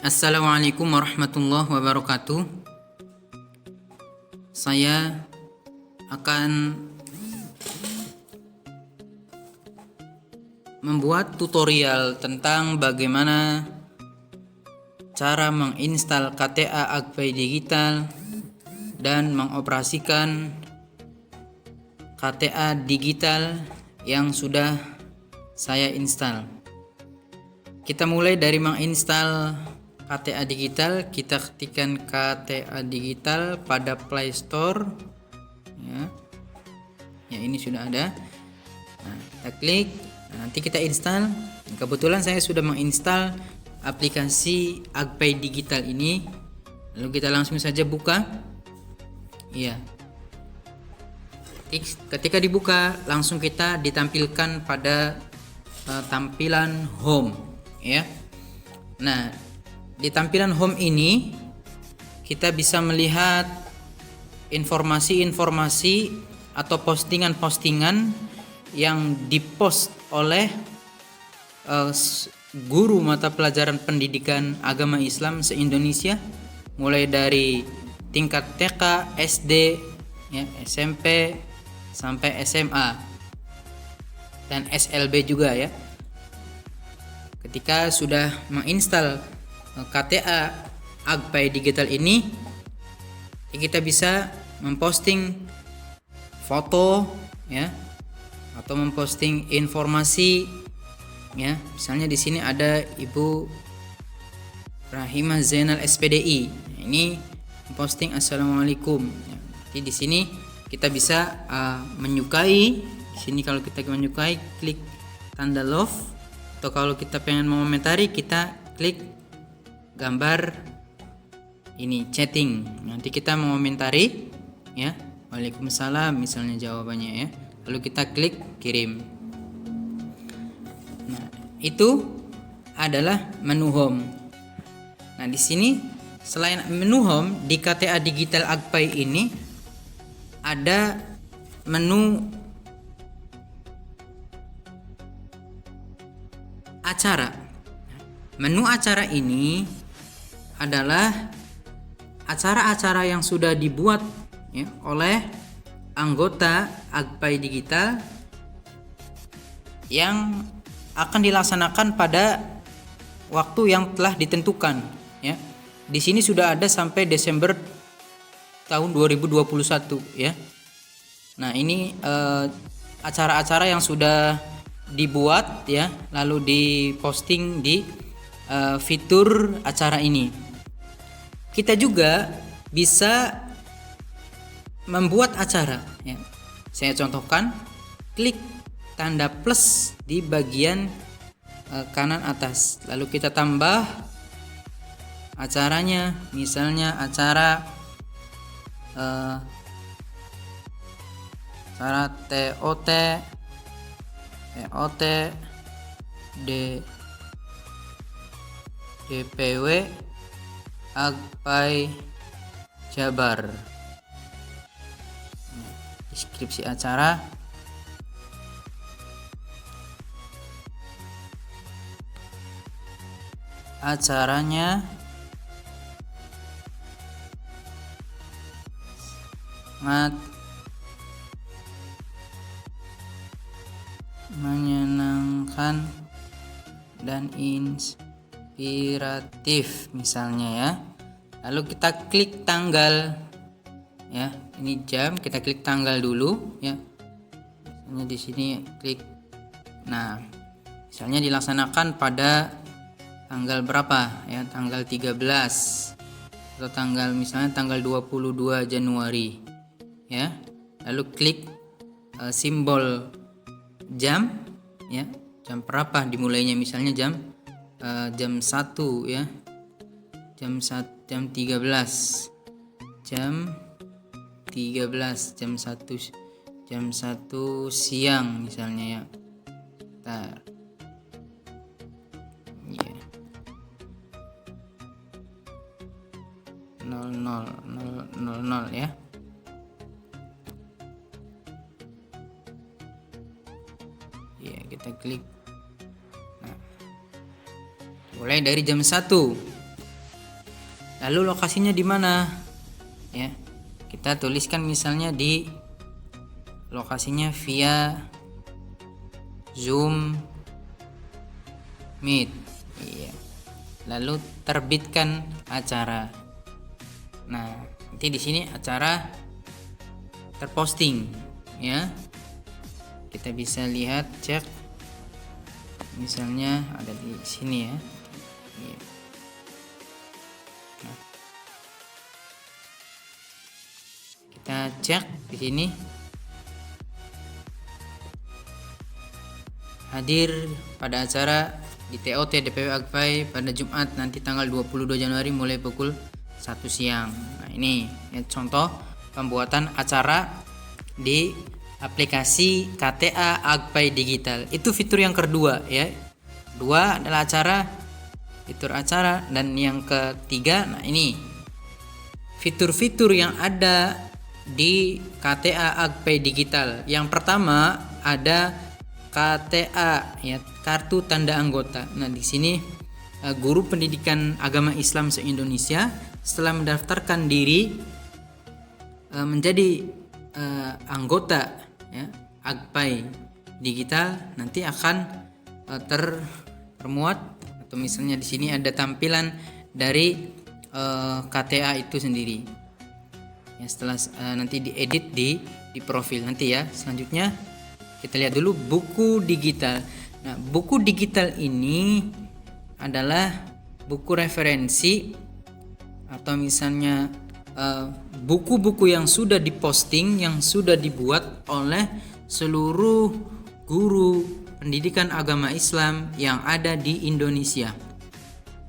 Assalamualaikum warahmatullahi wabarakatuh. Saya akan membuat tutorial tentang bagaimana cara menginstal KTA Agpay Digital dan mengoperasikan KTA Digital yang sudah saya install. Kita mulai dari menginstal KTA Digital. Kita ketikkan KTA Digital pada Play Store ya, ini sudah ada. Nah, kita klik. Nah, nanti kita install. Kebetulan saya sudah menginstal aplikasi Agpay Digital ini. Lalu kita langsung saja buka. Iya. Ketika dibuka, langsung kita ditampilkan pada tampilan home ya. Nah, di tampilan home ini kita bisa melihat informasi-informasi atau postingan-postingan yang dipost oleh guru mata pelajaran pendidikan agama Islam se-Indonesia, mulai dari tingkat TK, SD, ya, SMP sampai SMA dan SLB juga ya. Ketika sudah menginstal KTA Agpay Digital ini, kita bisa memposting foto ya, atau memposting informasi ya. Misalnya di sini ada Ibu Rahimah Zainal SPDI. Ini memposting Assalamualaikum. Ya, jadi di sini kita bisa menyukai. Di sini kalau kita menyukai, klik tanda love, atau kalau kita pengen mengomentari, kita klik gambar ini chatting. Nanti kita mengomentari ya, Waalaikumsalam misalnya jawabannya ya. Lalu kita klik kirim. Nah, itu adalah menu home. Nah, di sini selain menu home di KTA Digital Agpay ini ada menu acara. Menu acara ini adalah acara-acara yang sudah dibuat ya, oleh anggota Agpay Digital yang akan dilaksanakan pada waktu yang telah ditentukan ya. Di sini sudah ada sampai Desember tahun 2021 ya. Nah, ini acara-acara yang sudah dibuat ya, lalu diposting di fitur acara ini. Kita juga bisa membuat acara ya. Saya contohkan, klik tanda plus di bagian kanan atas, lalu kita tambah acaranya. Misalnya acara TOT DPW Agpay Jabar. Deskripsi acara, acaranya sangat menyenangkan dan inspiratif misalnya ya. Lalu kita klik tanggal ya, ini jam, kita klik tanggal dulu ya. Misalnya di sini klik. Nah, misalnya dilaksanakan pada tanggal berapa ya, tanggal 13 atau tanggal misalnya tanggal 22 Januari ya. Lalu klik simbol jam ya, jam berapa dimulainya, misalnya jam 1 ya, jam 13 jam 1 siang misalnya ya. Bentar. Ya. 00:00 ya. Ya, kita klik. Nah, mulai dari jam 1 Lalu lokasinya di mana? Ya, kita tuliskan misalnya di lokasinya via Zoom Meet. Iya. Lalu terbitkan acara. Nah, nanti di sini acara terposting, ya. Kita bisa lihat, cek. Misalnya ada di sini ya. Iya. Nah, kita cek di sini. Hadir pada acara di TOT DPW Agpai pada Jumat nanti tanggal 22 Januari mulai pukul 1 siang. Nah, ini ya, contoh pembuatan acara di aplikasi KTA Agpai Digital. Itu fitur yang kedua ya. Dua adalah acara, fitur acara, dan yang ketiga, nah ini fitur-fitur yang ada di KTA Agpai Digital. Yang pertama ada KTA ya, kartu tanda anggota. Nah, di sini guru pendidikan agama Islam se-Indonesia setelah mendaftarkan diri menjadi anggota ya, Agpai Digital nanti akan termuat atau misalnya di sini ada tampilan dari KTA itu sendiri. Ya, setelah nanti diedit di profil nanti ya. Selanjutnya kita lihat dulu buku digital. Nah, buku digital ini adalah buku referensi atau misalnya buku-buku yang sudah diposting, yang sudah dibuat oleh seluruh guru pendidikan agama Islam yang ada di Indonesia.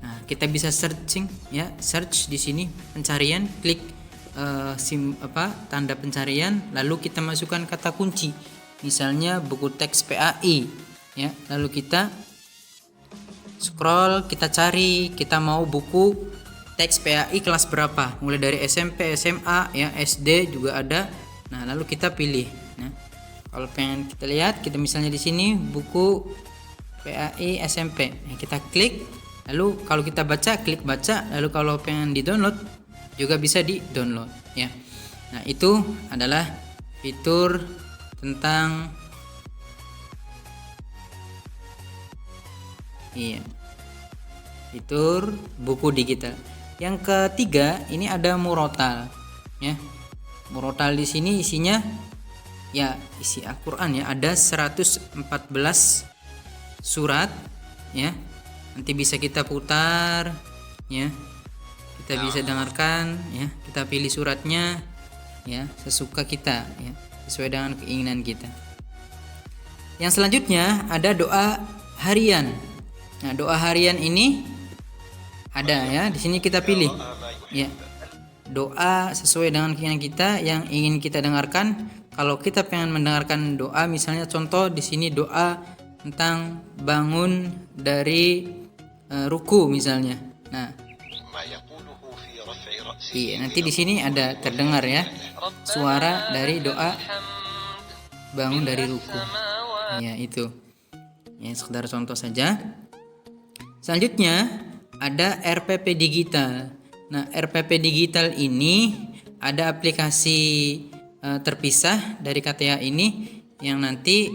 Nah, kita bisa searching ya, search di sini pencarian, klik tanda pencarian, lalu kita masukkan kata kunci. Misalnya buku teks PAI ya, lalu kita scroll, kita cari kita mau buku teks PAI kelas berapa, mulai dari SMP, SMA ya, SD juga ada. Nah, lalu kita pilih. Nah, kalau pengen kita lihat, kita misalnya di sini buku PAI SMP, nah, kita klik, lalu kalau kita baca, klik baca, lalu kalau pengen di download juga bisa di download ya. Nah, itu adalah fitur tentang fitur buku digital. Yang ketiga ini ada murotal ya. Murotal di sini isinya ya isi Al-Qur'an ya, ada 114 surat ya. Nanti bisa kita putar ya. Kita bisa dengarkan ya, kita pilih suratnya ya sesuka kita ya, sesuai dengan keinginan kita. Yang selanjutnya ada doa harian. Nah, doa harian ini ada ya, di sini kita pilih ya. Doa sesuai dengan keinginan kita yang ingin kita dengarkan. Kalau kita pengen mendengarkan doa, misalnya contoh di sini doa tentang bangun dari ruku misalnya. Nah, iya, nanti di sini ada terdengar ya suara dari doa bangun dari ruku. Ya, itu. Ya, sekedar contoh saja. Selanjutnya ada RPP digital. Nah, RPP digital ini ada aplikasi terpisah dari KTA ini yang nanti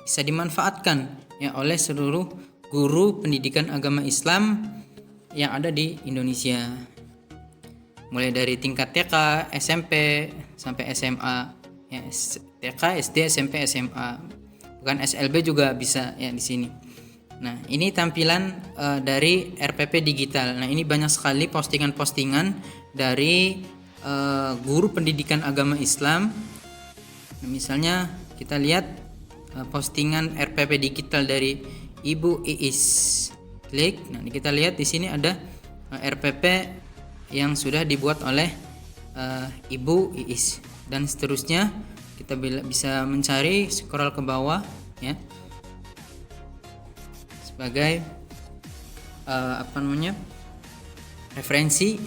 bisa dimanfaatkan ya oleh seluruh guru pendidikan agama Islam yang ada di Indonesia, mulai dari tingkat TK, SMP sampai SMA ya, TK, SD, SMP, SMA, bukan SLB juga bisa ya di sini. Nah, ini tampilan dari RPP digital. Nah, ini banyak sekali postingan-postingan dari guru pendidikan agama Islam. Nah, misalnya kita lihat postingan RPP digital dari Ibu Iis. Klik. Nah, kita lihat di sini ada RPP yang sudah dibuat oleh Ibu Iis dan seterusnya. Kita bisa mencari, scroll ke bawah ya, sebagai referensi.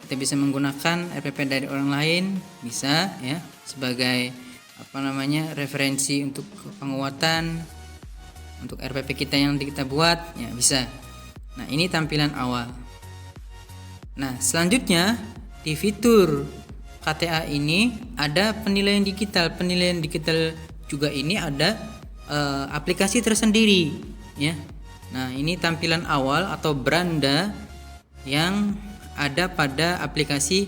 Kita bisa menggunakan RPP dari orang lain, bisa ya, sebagai referensi untuk penguatan untuk RPP kita yang kita buat ya, bisa. Nah, ini tampilan awal. Nah, selanjutnya di fitur KTA ini ada penilaian digital. Penilaian digital juga ini ada aplikasi tersendiri ya. Nah, ini tampilan awal atau beranda yang ada pada aplikasi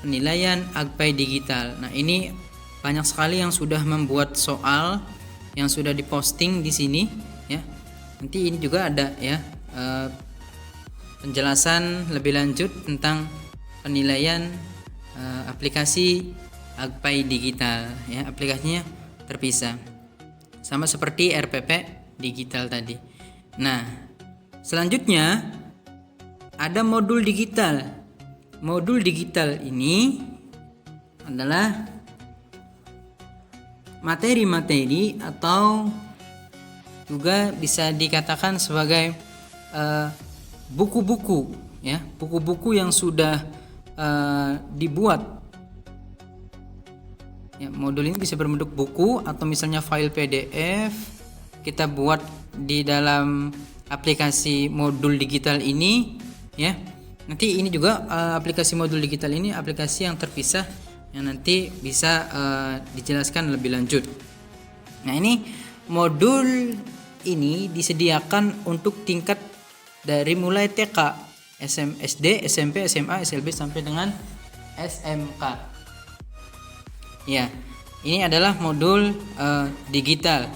penilaian Agpai Digital. Nah, ini banyak sekali yang sudah membuat soal yang sudah diposting di sini ya. Nanti ini juga ada ya penjelasan lebih lanjut tentang penilaian aplikasi Agpai Digital ya. Aplikasinya terpisah sama seperti RPP Digital tadi. Nah, selanjutnya ada modul digital. Modul digital ini adalah materi-materi atau juga bisa dikatakan sebagai buku-buku ya, buku-buku yang sudah dibuat ya. Modul ini bisa berbentuk buku atau misalnya file PDF kita buat di dalam aplikasi modul digital ini ya. Nanti ini juga aplikasi modul digital ini aplikasi yang terpisah yang nanti bisa dijelaskan lebih lanjut. Nah, ini modul ini disediakan untuk tingkat dari mulai TK, SD, SMP, SMA, SLB sampai dengan SMK. Ya, ini adalah modul digital.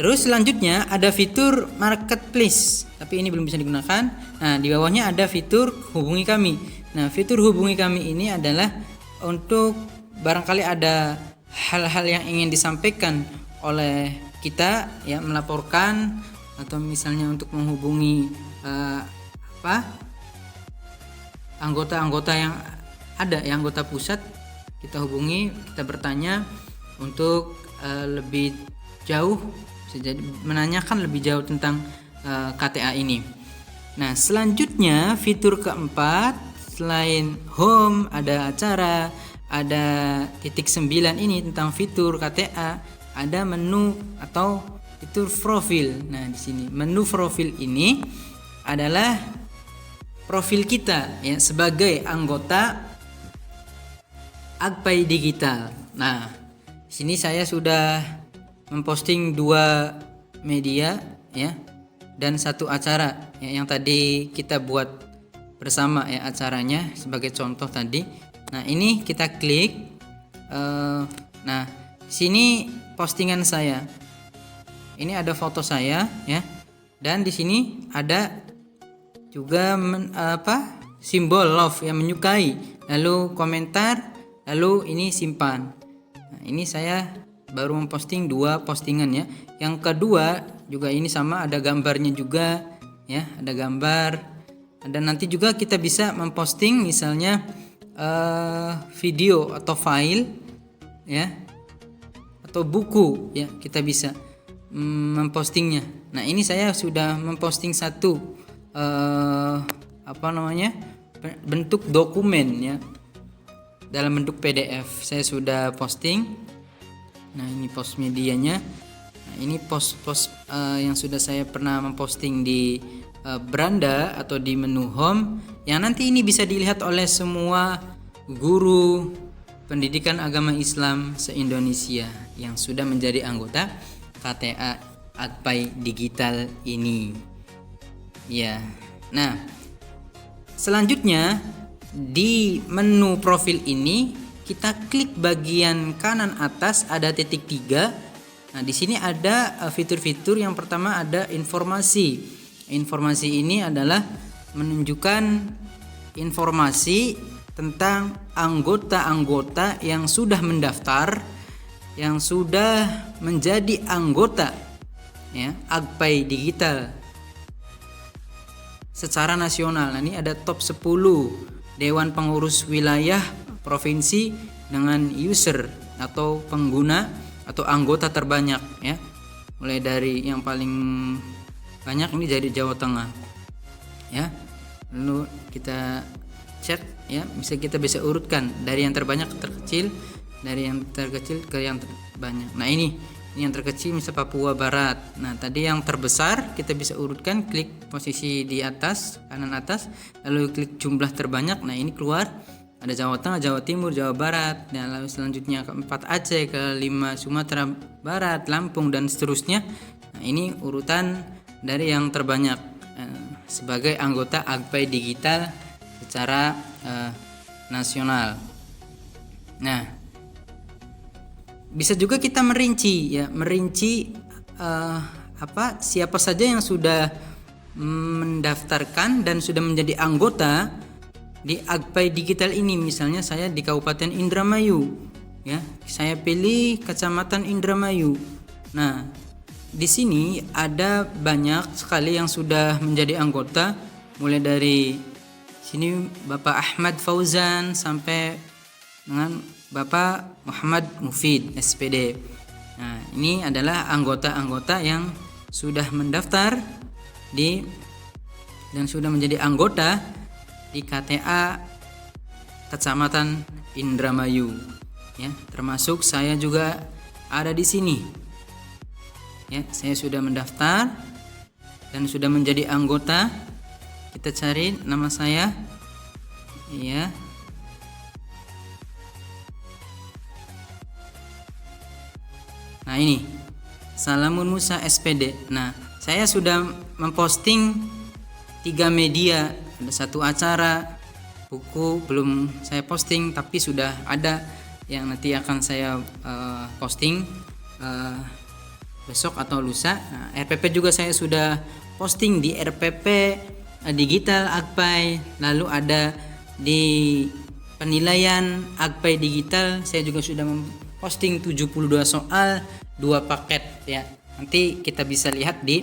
Terus selanjutnya ada fitur marketplace, tapi ini belum bisa digunakan. Nah, di bawahnya ada fitur hubungi kami. Nah, fitur hubungi kami ini adalah untuk barangkali ada hal-hal yang ingin disampaikan oleh kita ya, melaporkan atau misalnya untuk menghubungi anggota-anggota yang ada ya, anggota pusat, kita hubungi, kita bertanya untuk lebih jauh, jadi menanyakan lebih jauh tentang KTA ini. Nah, selanjutnya fitur keempat, selain home ada acara, ada titik 9 ini tentang fitur KTA, ada menu atau fitur profil. Nah, di sini menu profil ini adalah profil kita ya sebagai anggota Agpai Digital. Nah, di sini saya sudah memposting 2 media ya dan 1 acara ya, yang tadi kita buat bersama ya acaranya sebagai contoh tadi. Nah, ini kita klik. Nah, sini postingan saya. Ini ada foto saya ya. Dan di sini ada juga simbol love yang menyukai. Lalu komentar, lalu ini simpan. Nah, ini saya baru memposting 2 postingan ya. Yang kedua juga ini sama, ada gambarnya juga ya, ada gambar. Dan nanti juga kita bisa memposting misalnya video atau file ya atau buku ya, kita bisa mempostingnya. Nah, ini saya sudah memposting 1 bentuk dokumen ya dalam bentuk PDF. Saya sudah posting. Nah, ini post medianya. Nah, ini post yang sudah saya pernah memposting di beranda atau di menu home, yang nanti ini bisa dilihat oleh semua guru pendidikan agama Islam se-Indonesia yang sudah menjadi anggota KTA Agpai Digital ini. Ya. Nah, selanjutnya di menu profil ini kita klik bagian kanan atas ada titik 3. Nah, di sini ada fitur-fitur. Yang pertama ada informasi. Informasi ini adalah menunjukkan informasi tentang anggota-anggota yang sudah mendaftar, yang sudah menjadi anggota ya Agpai Digital secara nasional. Nah, ini ada top 10 Dewan Pengurus Wilayah Provinsi dengan user atau pengguna atau anggota terbanyak ya. Mulai dari yang paling banyak ini dari Jawa Tengah ya. Lalu kita chat ya, kita bisa urutkan dari yang terbanyak ke terkecil, dari yang terkecil ke yang terbanyak. Nah, ini Ini yang terkecil misal Papua Barat. Nah, tadi yang terbesar kita bisa urutkan, klik posisi di atas, kanan atas, lalu klik jumlah terbanyak. Nah, ini keluar ada Jawa Tengah, Jawa Timur, Jawa Barat, dan lalu selanjutnya keempat Aceh, kelima Sumatera Barat, Lampung, dan seterusnya. Nah, ini urutan dari yang terbanyak sebagai anggota Agpai Digital secara nasional. Nah, bisa juga kita merinci siapa saja yang sudah mendaftarkan dan sudah menjadi anggota di Agpai Digital ini. Misalnya saya di Kabupaten Indramayu, ya, saya pilih Kecamatan Indramayu. Nah, di sini ada banyak sekali yang sudah menjadi anggota, mulai dari sini Bapak Ahmad Fauzan sampai dengan Bapak Muhammad Mufid SPD. Nah, ini adalah anggota-anggota yang sudah mendaftar dan sudah menjadi anggota di KTA Kecamatan Indramayu. Ya, termasuk saya juga ada di sini. Ya, saya sudah mendaftar dan sudah menjadi anggota. Kita cari nama saya. Ya. Nah, ini Salamun Musa SPD. Nah, saya sudah memposting 3 media, ada 1 acara, buku belum saya posting tapi sudah ada yang nanti akan saya posting besok atau lusa. Nah, RPP juga saya sudah posting di RPP Digital Agpai, lalu ada di penilaian Agpai Digital saya juga sudah posting 72 soal 2 paket, ya. Nanti kita bisa lihat di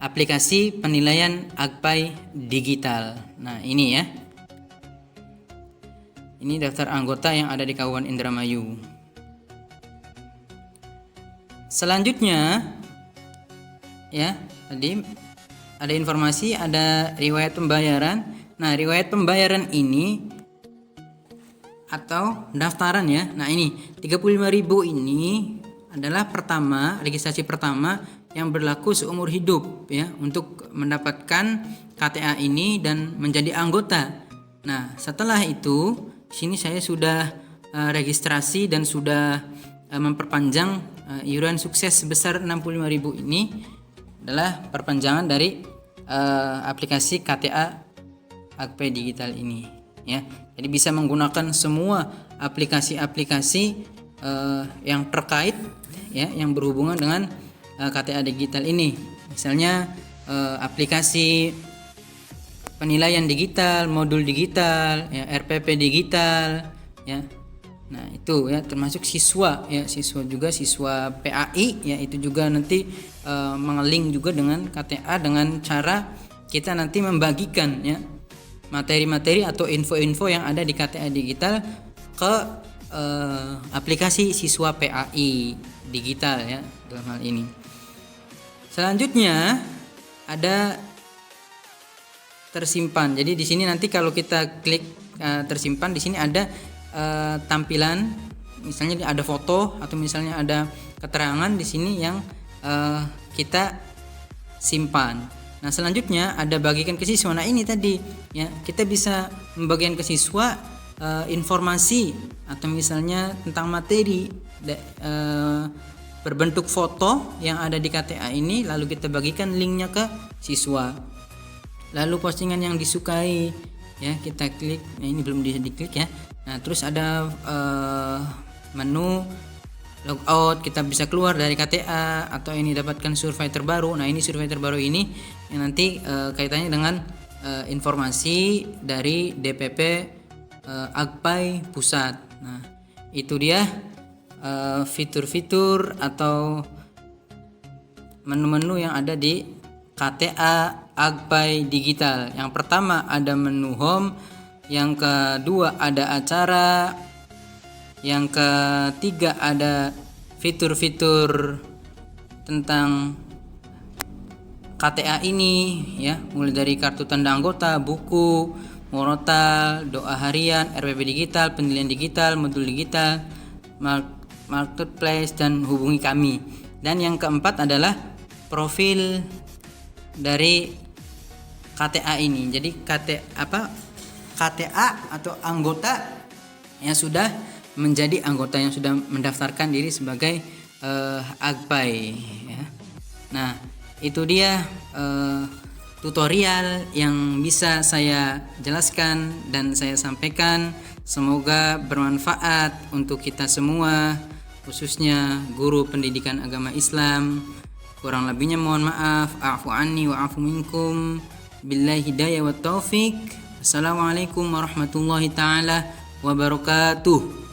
aplikasi penilaian Agpai Digital. Nah, ini ya. Ini daftar anggota yang ada di Kabupaten Indramayu. Selanjutnya, ya, tadi ada informasi, ada riwayat pembayaran. Nah, riwayat pembayaran ini atau daftaran, ya. Nah, ini 35.000 ini adalah registrasi pertama yang berlaku seumur hidup, ya, untuk mendapatkan KTA ini dan menjadi anggota. Nah, setelah itu sini saya sudah registrasi dan sudah memperpanjang iuran sukses sebesar 65.000 ini adalah perpanjangan dari aplikasi KTA Agpai Digital ini, ya. Jadi bisa menggunakan semua aplikasi-aplikasi yang terkait, ya, yang berhubungan dengan KTA Digital ini. Misalnya aplikasi penilaian digital, modul digital, ya, RPP digital, ya. Nah, itu ya termasuk siswa, ya, siswa PAI, ya, itu juga nanti mengeling juga dengan KTA dengan cara kita nanti membagikan, ya, materi-materi atau info-info yang ada di KTA Digital ke aplikasi siswa PAI digital, ya, dalam hal ini. Selanjutnya ada tersimpan. Jadi di sini nanti kalau kita klik tersimpan, di sini ada tampilan, misalnya ada foto atau misalnya ada keterangan di sini yang kita simpan. Nah, selanjutnya ada bagikan ke siswa. Nah, ini tadi, ya, kita bisa membagikan ke siswa informasi atau misalnya tentang materi berbentuk foto yang ada di KTA ini, lalu kita bagikan linknya ke siswa. Lalu postingan yang disukai, ya, kita klik. Nah, ini belum bisa diklik, ya. Nah, terus ada menu logout, kita bisa keluar dari KTA atau ini dapatkan survei terbaru. Nah, ini survei terbaru ini yang nanti kaitannya dengan informasi dari DPP Agpai Pusat. Nah, itu dia fitur-fitur atau menu-menu yang ada di KTA Agpai Digital. Yang pertama ada menu home, yang kedua ada acara, yang ketiga ada fitur-fitur tentang KTA ini, ya, mulai dari kartu tanda anggota, buku, murotal, doa harian, RPP digital, penilaian digital, modul digital, marketplace dan hubungi kami. Dan yang keempat adalah profil dari KTA ini. Jadi KTA atau anggota yang sudah menjadi anggota, yang sudah mendaftarkan diri sebagai Agpai ya. Nah, itu dia tutorial yang bisa saya jelaskan dan saya sampaikan. Semoga bermanfaat untuk kita semua, khususnya guru pendidikan agama Islam. Kurang lebihnya mohon maaf. A'fu anni wa a'fu minkum. Billahi hidayah wa taufik. Assalamualaikum warahmatullahi taala wabarakatuh.